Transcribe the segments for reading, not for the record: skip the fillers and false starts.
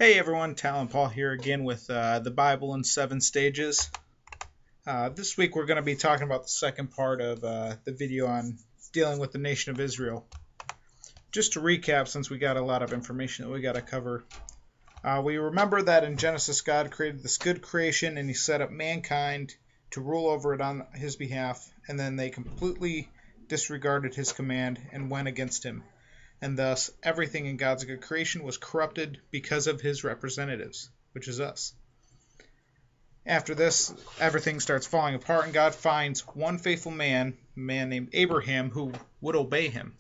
Hey everyone, Talon Paul here again with the Bible in 7 stages. This week we're going to be talking about the second part of the video on dealing with the nation of Israel. Just to recap, since we got a lot of information that we got to cover, we remember that in Genesis God created this good creation and he set up mankind to rule over it on his behalf, and then they completely disregarded his command and went against him. And thus everything in God's good creation was corrupted because of his representatives, which is us. After this, everything starts falling apart, and God finds one faithful man, a man named Abraham, who would obey him.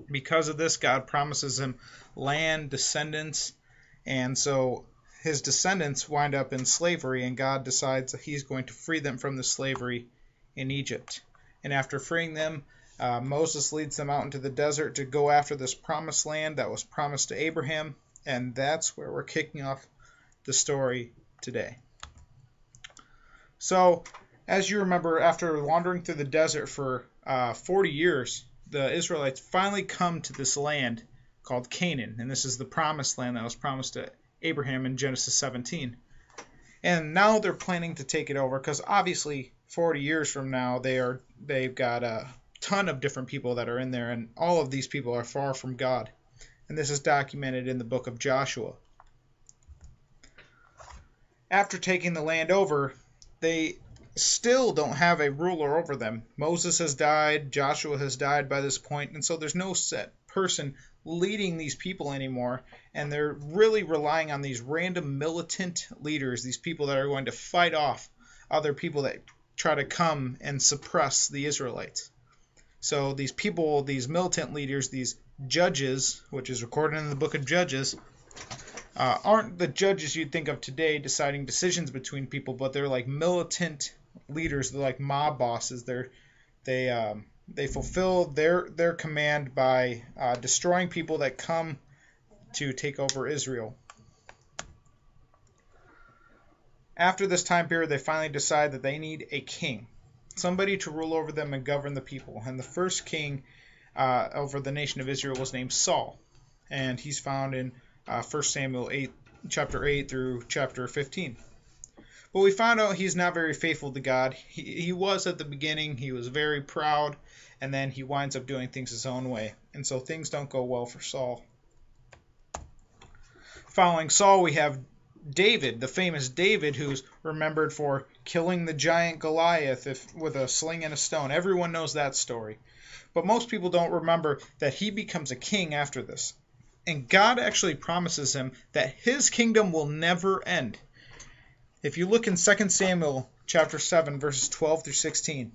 Because of this, God promises him land, descendants, and so his descendants wind up in slavery, and God decides that he's going to free them from the slavery in Egypt. And after freeing them, Moses leads them out into the desert to go after this promised land that was promised to Abraham, and that's where we're kicking off the story today. So, as you remember, after wandering through the desert for 40 years, the Israelites finally come to this land called Canaan, and this is the promised land that was promised to Abraham in Genesis 17. And now they're planning to take it over, because obviously 40 years from now they've got a ton of different people that are in there, and all of these people are far from God. And this is documented in the book of Joshua. After taking the land over, they still don't have a ruler over them. Moses has died, Joshua has died by this point, and so there's no set person leading these people anymore, and they're really relying on these random militant leaders, these people that are going to fight off other people that try to come and suppress the Israelites. So these people, these militant leaders, these judges, which is recorded in the book of Judges, aren't the judges you'd think of today deciding decisions between people, but they're like militant leaders. They're like mob bosses. They fulfill their command by destroying people that come to take over Israel. After this time period, they finally decide that they need a king, somebody to rule over them and govern the people. And the first king over the nation of Israel was named Saul, and he's found in 1 Samuel 8, chapter 8 through chapter 15. But we found out he's not very faithful to God. He was at the beginning. He was very proud, and then he winds up doing things his own way. And so things don't go well for Saul. Following Saul, we have David, the famous David, who's remembered for killing the giant Goliath with a sling and a stone. Everyone knows that story. But most people don't remember that he becomes a king after this. And God actually promises him that his kingdom will never end. If you look in 2 Samuel chapter 7, verses 12 through 16,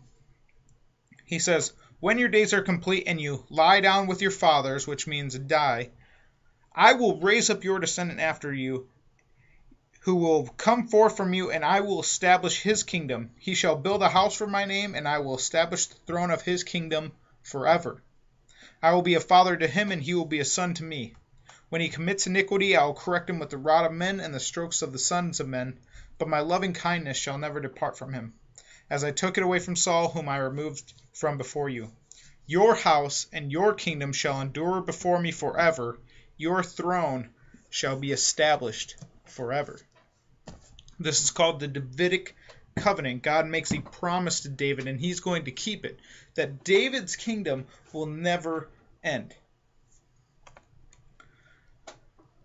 he says, "When your days are complete and you lie down with your fathers," which means die, "I will raise up your descendant after you, who will come forth from you, and I will establish his kingdom. He shall build a house for my name, and I will establish the throne of his kingdom forever. I will be a father to him, and he will be a son to me. When he commits iniquity, I will correct him with the rod of men and the strokes of the sons of men, but my loving kindness shall never depart from him, as I took it away from Saul, whom I removed from before you. Your house and your kingdom shall endure before me forever. Your throne shall be established forever." This is called the Davidic covenant. God makes a promise to David, and he's going to keep it, that David's kingdom will never end.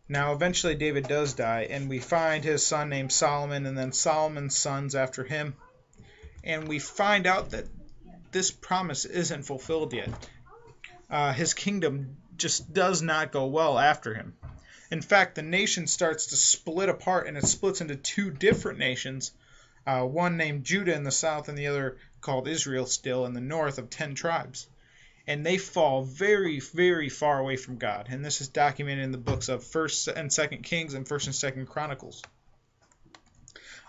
Now, eventually David does die, and we find his son named Solomon, and then Solomon's sons after him. And we find out that this promise isn't fulfilled yet. His kingdom just does not go well after him. In fact, the nation starts to split apart, and it splits into two different nations, one named Judah in the south and the other called Israel still in the north, of 10 tribes. And they fall very, very far away from God. And this is documented in the books of 1st and 2nd Kings and 1st and 2nd Chronicles.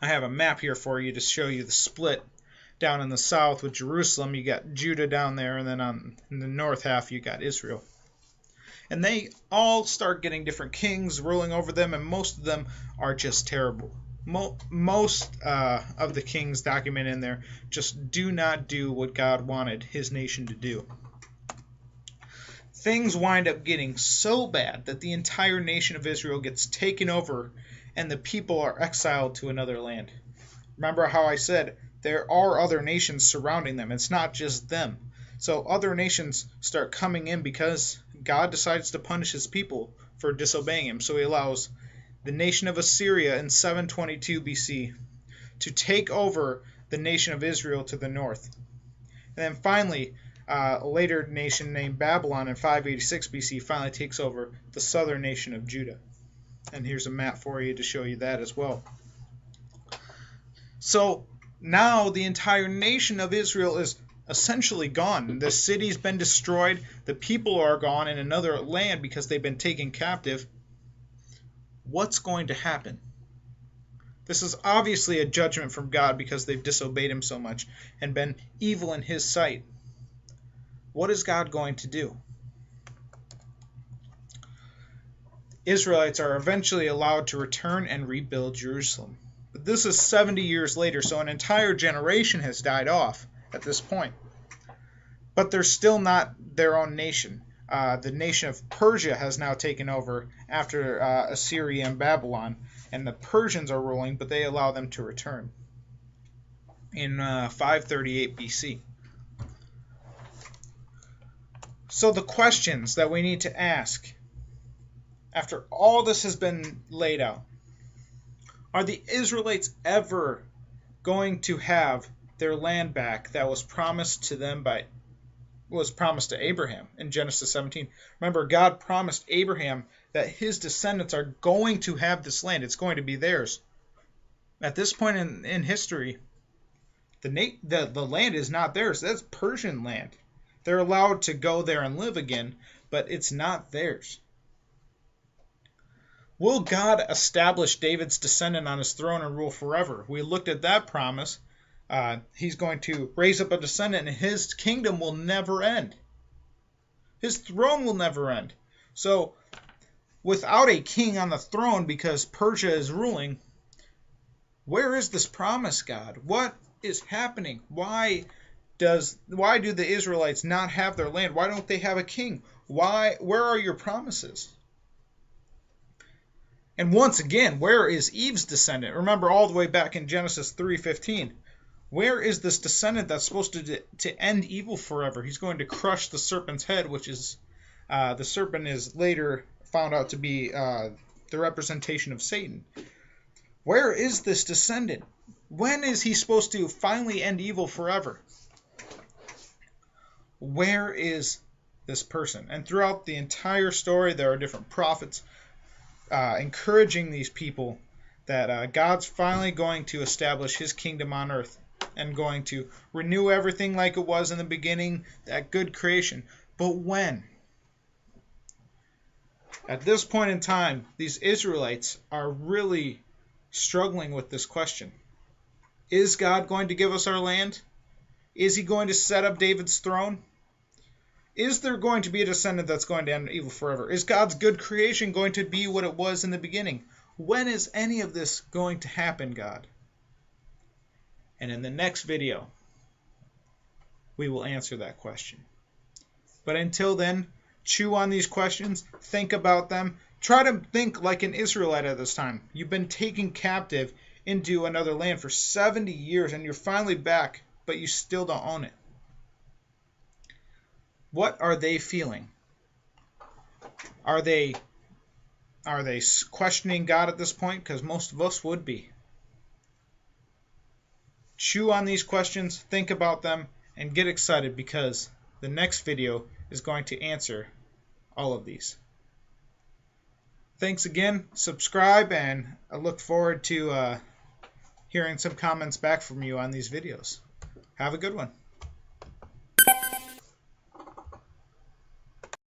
I have a map here for you to show you the split. Down in the south with Jerusalem, you got Judah down there, and then in the north half, you got Israel. And they all start getting different kings ruling over them, and most of them are just terrible. Most of the kings documented in there just do not do what God wanted his nation to do. things wind up getting so bad that the entire nation of Israel gets taken over and the people are exiled to another land. Remember how I said there are other nations surrounding them. It's not just them. So other nations start coming in because God decides to punish his people for disobeying him. So he allows the nation of Assyria in 722 BC to take over the nation of Israel to the north. And then finally, a later nation named Babylon in 586 BC finally takes over the southern nation of Judah. And here's a map for you to show you that as well. So now the entire nation of Israel is essentially gone. The city's been destroyed. The people are gone in another land because they've been taken captive. What's going to happen? This is obviously a judgment from God because they've disobeyed him so much and been evil in his sight. What is God going to do? Israelites are eventually allowed to return and rebuild Jerusalem. But this is 70 years later, so an entire generation has died off at this point. But they're still not their own nation. The nation of Persia has now taken over after Assyria and Babylon, and the Persians are ruling, but they allow them to return in 538 BC. So the questions that we need to ask after all this has been laid out: are the Israelites ever going to have their land back that was promised to them to Abraham in Genesis 17? Remember, God promised Abraham that his descendants are going to have this land. It's going to be theirs. At this point in history, the land is not theirs. That's Persian land. They're allowed to go there and live again, but it's not theirs. Will God establish David's descendant on his throne and rule forever? We looked at that promise. He's going to raise up a descendant, and his kingdom will never end. His throne will never end. So, without a king on the throne because Persia is ruling, where is this promise, God? What is happening? Why do the Israelites not have their land? Why don't they have a king? Where are your promises? And once again, where is Eve's descendant? Remember all the way back in Genesis 3:15. Where is this descendant that's supposed to end evil forever? He's going to crush the serpent's head, which is the serpent is later found out to be the representation of Satan. Where is this descendant? When is he supposed to finally end evil forever? Where is this person? And throughout the entire story, there are different prophets encouraging these people that God's finally going to establish his kingdom on earth and going to renew everything like it was in the beginning, that good creation. But when? At this point in time, these Israelites are really struggling with this question. Is God going to give us our land? Is he going to set up David's throne? Is there going to be a descendant that's going to end evil forever? Is God's good creation going to be what it was in the beginning? When is any of this going to happen, God? And in the next video, we will answer that question. But until then, chew on these questions, think about them, try to think like an Israelite at this time. You've been taken captive into another land for 70 years and you're finally back, but you still don't own it. What are they feeling? Are they questioning God at this point? Because most of us would be. Chew on these questions, think about them, and get excited because the next video is going to answer all of these. Thanks again, subscribe, and I look forward to hearing some comments back from you on these videos. Have a good one.